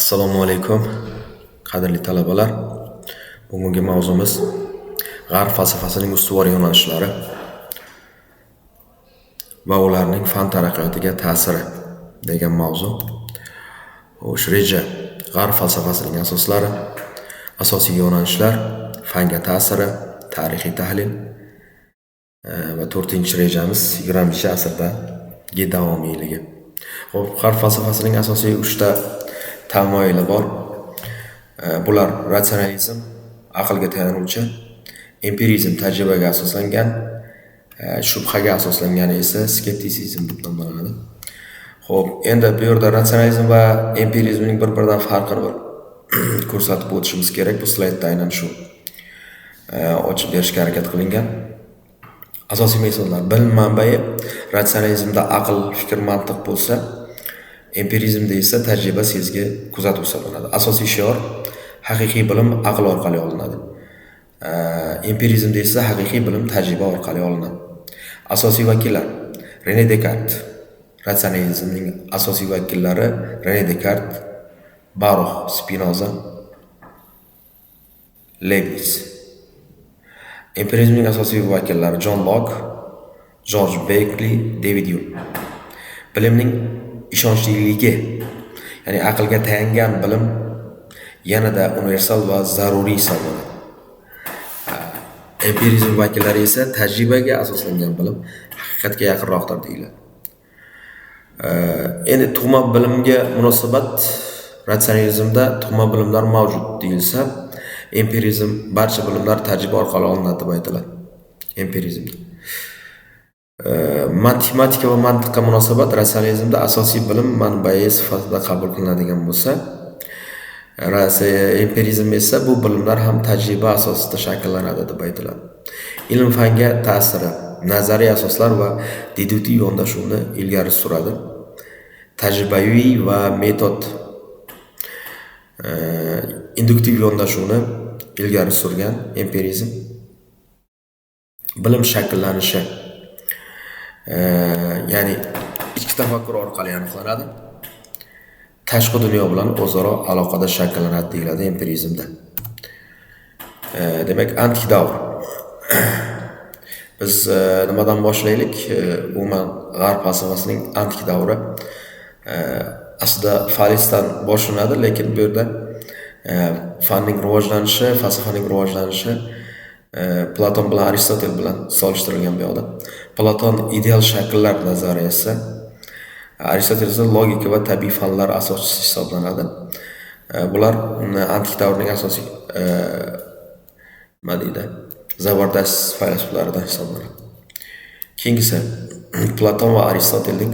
Assalomu alaykum, qadrli talabalar. Bugungi mavzumiz G'arb falsafasining ustuvor yo'nalishlari va ularning fan taraqqiyotiga ta'siri degan mavzu. Reja G'arb falsafasining asoslari, asosiy yo'nalishlar, fanga ta'siri, tarixiy tahlil va 4-rejamiz 20-asrdagi davomiyligi. G'arb falsafasining asosiy 3 ta tamoyili bor. Bular ratsionalizm, aqlga tayanuvchi, empirizm, tajribaga asoslangan, shubhaga asoslangani esa skeptisizm deb nomlanadi. Xo'p, endi bu yerda ratsionalizm va empirizmning bir-biridan farqini ko'rsatib o'tishimiz kerak. Bu slaydda aynan shu ochib berishga harakat qilingan. Asosiy metodlar: bilim manbai ratsionalizmda aql, fikr, mantiq bo'lsa, empirizmda esa tajriba, sezgi, kuzatuv hisoblanadi. Asosiy shior: haqiqiy bilim aql orqali olinadi. Empirizmda esa haqiqiy bilim tajriba orqali olinadi. Asosiy vakillar: René Descartes. Ratsionalizmning asosiy vakillari René Descartes, Baruch Spinoza, Leibniz. Empirizmning asosiy vakillari John Locke, George Berkeley, David Hume. Bilimning ishonchliligi, ya'ni aqlga tayangan bilim yanada universal va zaruriy hisoblanadi. Empirizm vakillari esa tajribaga asoslangan bilim haqiqatga yaqinroqdir deyiladi. Endi tug'ma bilimga munosabat: ratsionalizmda tug'ma bilimlar mavjud deyilsa, empirizm barcha bilimlar tajriba orqali olinadi deb aytiladi. Empirizmda matematika va mantiqqa munosabat: ratsionalizmda asosiy bilim manbai sifatida qabul qilinadigan bo'lsa, empirizm esa bu bilimlar ham tajriba asosida shakllanadi deb aytiladi. Ilm fanga ta'siri: nazariy asoslar va deduktiv yondashuvni ilgari suradi. Tajribaviy va metod induktiv yondashuvni ilgari surgan empirizm. Bilim shakllanishi, ya'ni ichki tafakkur orqali aniqlanadi. Tashqi dunyo bilan o'zaro aloqada shakllanadi deyiladi empirizmda. Demak, antik davr. Biz nimadan boshlaylik? Umuman G'arb falsafasining antik davri aslida Falesdan boshlanadi, lekin bu yerda fanning rivojlanishi, falsafaning rivojlanishi Platon bilan Aristotel bilan solishtirilgan bu yoqda. Platon ideal shakllar nazariyasi, Aristotel esa logika va tabiiy fanlar asoschisi hisoblanadi. Bular antik davrning asosiy Zabardast faylasuflaridan hisoblanadi. Keyingisi Platon va Aristotelning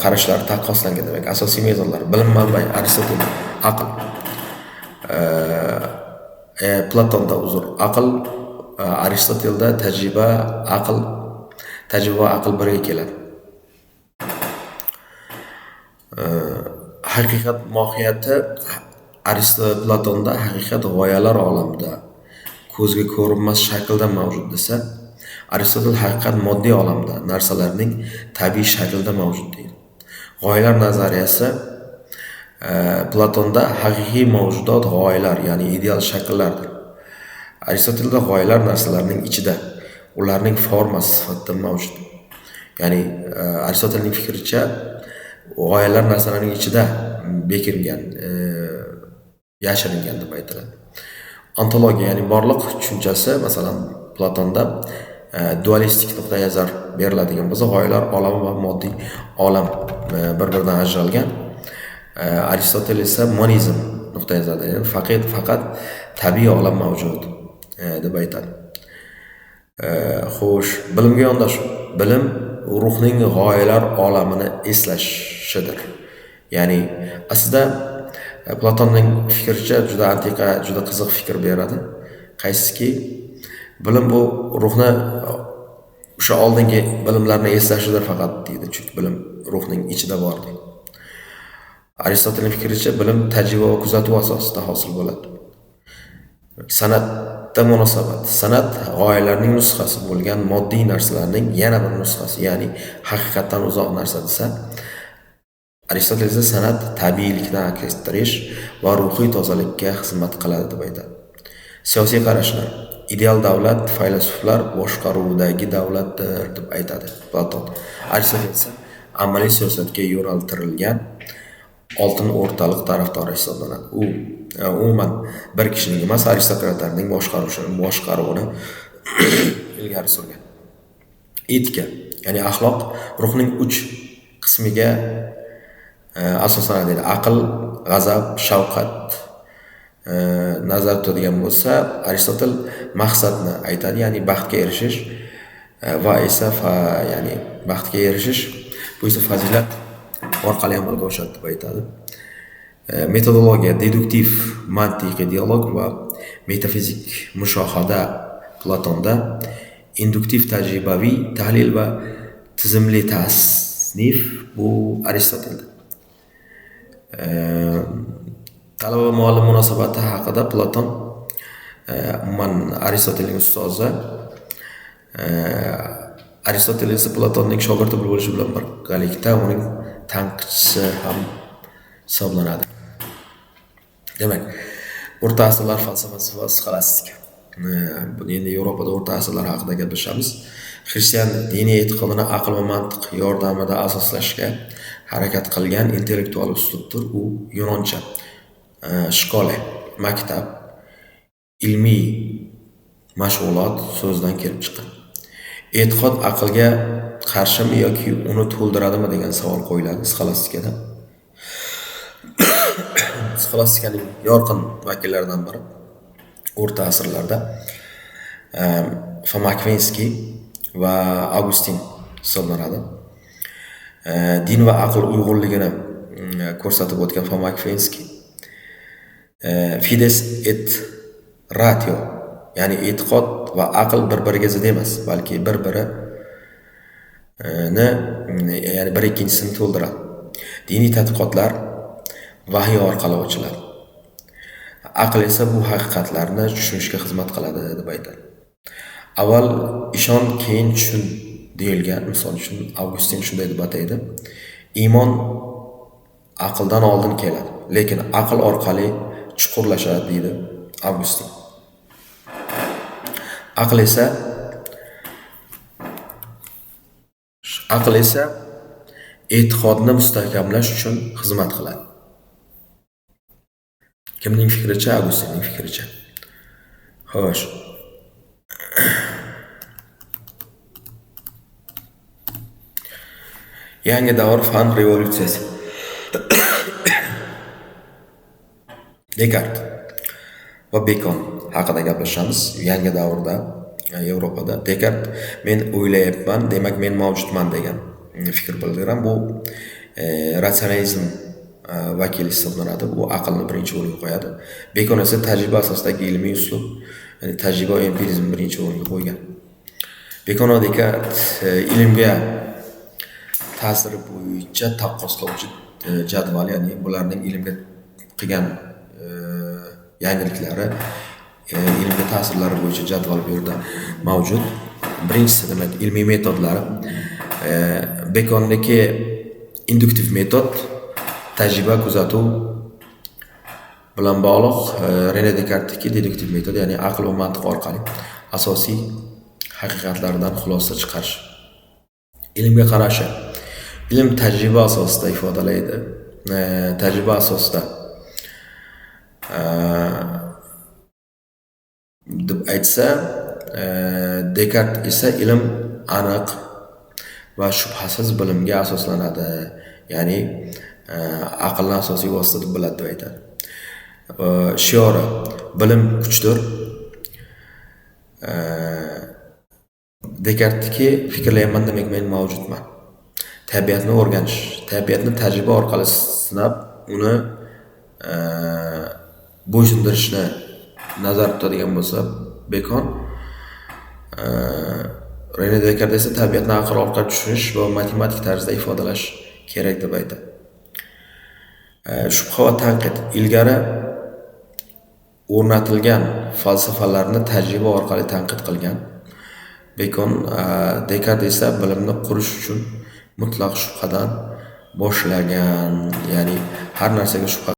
qarashlari taqqoslangan. Demak, asosiy metodlar: bilim manbai Aristotel, aql. Platonda aql, Aristotelda tajriba va aql birga keladi. Haqiqat mohiyati: Platonda haqiqat g'oyalar olamida ko'zga ko'rinmas shaklda mavjud desa, Aristotel haqiqat moddiy olamda narsalarning tabiiy shaklda mavjud deydi. G'oyalar nazariyasi: Platonda haqiqiy mavjudot g'oyalar, ya'ni ideal shakllardir. Aristotelda g'oyalar narsalarning ichida, ularning formasi sifatida mavjud. Ya'ni Aristotelning fikricha g'oyalar narsalarning ichida bekirilgan, yashiringan deb aytiladi. Ontologiya, ya'ni borliq tushunchasi, masalan, Platonda dualistik nuqtai nazar beriladigan bo'lsa, g'oyalar olami va moddiy olam bir-biridan ajralgan. Aristotel esa monizm nuqtai nazarda, ya'ni faqat tabiiy olam mavjud deb aytadi. Xo'sh, bilimga yondashuv. Bilim ruhning g'oyalar olamini eslashidir. Ya'ni aslida Platonning fikricha juda antiqa, juda qiziq fikr beradi. Qaysiki, bilim bu ruhni o'sha oldingi bilimlarni eslashidir faqat deydi, chunki bilim ruhning ichida bor deydi. Aristotelning fikricha bilim tajriba va kuzatuv asosida hosil bo'ladi. San'atda munosabat. San'at g'oyalarning nusxasi bo'lgan moddiy narsalarning yana bir nusxasi, ya'ni haqiqatdan uzoq narsa desa, Aristotel esa san'at tabiiylikni aks ettirish va ruhiy tozalikka xizmat qiladi deb aytadi. Siyosiy qarashlar. Ideal davlat faylasuflar boshqaruvidagi davlatdir deb aytadi Platon. Aristotel esa amaliy siyosatga yo'naltirilgan oltin o'rtaliq tarafdori hisoblanadi. U umuman bir kishining emas, aristokratlarning boshqaruvini ilgari surgan. Etika, ya'ni axloq ruhning 3 qismiga asoslanadi. Aql, g'azab, shavqat nazar tutadigan bo'lsa, Aristotel maqsadni aytadi, ya'ni baxtga erishish va esa ya'ni baxtga erishish bu esa fazilat orqali amalga oshadi deb aytadi. Metodologiya, deduktiv mantiqiy dialog va metafizik mushohada Platonda, induktiv tajribaviy tahlil va tizimli tasnif bu Aristotelda. Talaba muallim munosabati haqida Platon umuman Aristotelning ustozi, Aristotel esa Platonning shogirdi bo'lishi bilan birgalikda uning tanqidchisi ham hisoblanadi. Demak, o'rta asrlar falsafasi va sxolastika. Buni endi Yevropada o'rta asrlar haqida gaplashamiz. Xristian diniy e'tiqodini aql va mantiq yordamida asoslashga harakat qilgan intellektual uslubdir. U yunoncha shkola, maktab, ilmiy mashg'ulot so'zdan kelib chiqqan. E'tiqod aqlga qarshimi yoki uni to'ldiradimi degan savol qo'yiladi sxolastikada. Sxolastikaning yorqin vakillaridan biri o'rta asrlarda Fomakvenskiy va Augustin hisoblanadi. Din va aql uyg'unligini ko'rsatib o'tgan Fomakvenskiy Fides et ratio, ya'ni e'tiqod va aql bir-biriga zid emas, balki ya'ni bir ikkinchisini to'ldiradi. Diniy tadqiqotlar vahiy orqali ochiladi. Aql esa bu haqiqatlarni tushunishga xizmat qiladi deb aytadi. Avval ishon, keyin tushun deyilgan. Misol uchun Augustin shunday deb ataydi. Iymon aqldan oldin keladi, lekin aql orqali chuqurlashadi deydi Augustin. Aql esa e'tiqodni mustahkamlash uchun xizmat qiladi. Kimning fikricha? Augustinning fikricha. Xo'sh. Yangi davr fan revolyutsiyasi. Descartes va Bacon haqida gaplashamiz. Yangi davrda Yevropada Descartes men o'ylayapman, demak men mavjudman degan fikr bildirgan. Bu ratsionalizm vakili hisoblanadi. Bu aqlni birinchi o'ringa qo'yadi. Bacon esa tajriba asosidagi ilmiy uslub, ya'ni tajriba va empirizm birinchi o'ringa qo'ygan. Bacon va Descartes ilmga ta'siri bo'yicha taqqoslovchi jadval, ya'ni bularning ilmga qilgan yangiliklari, ilmga ta'sirlari bo'yicha jadval bu yerda mavjud. Birinchisi demak ilmiy metodlari. Baconniki induktiv metod, tajriba kuzatuv bilan bog'liq. Rene Descartes'niki deduktiv metod, ya'ni aql va mantiq orqali asosiy haqiqatlardan xulosa chiqarish. Ilmga qarashi. Ilm tajriba asosida ifodalaydi. Tajriba asosida deb aytsa, Descartes esa ilm aniq va shubhasiz bilimga asoslanadi, ya'ni aqlni asosiy vosita deb biladi deb aytadi. Shiori, bilim kuchdir. Descartes'ki fikrlayman, demak men mavjudman. Tabiatni o'rganish, tabiatni tajriba orqali sinab, uni bo'ysundirishni nazarda tutadigan bo'lsa Bacon, Rene Descartes esa tabiatni aql orqali tushunish va matematik tarzda ifodalash kerak deb aytadi. Shubha va tanqid. Ilgari o'rnatilgan falsafalarni tajriba orqali tanqid qilgan Bacon, Descartes esa bilimni qurish uchun mutlaq shubhadan boshlagan, ya'ni har narsaga shubha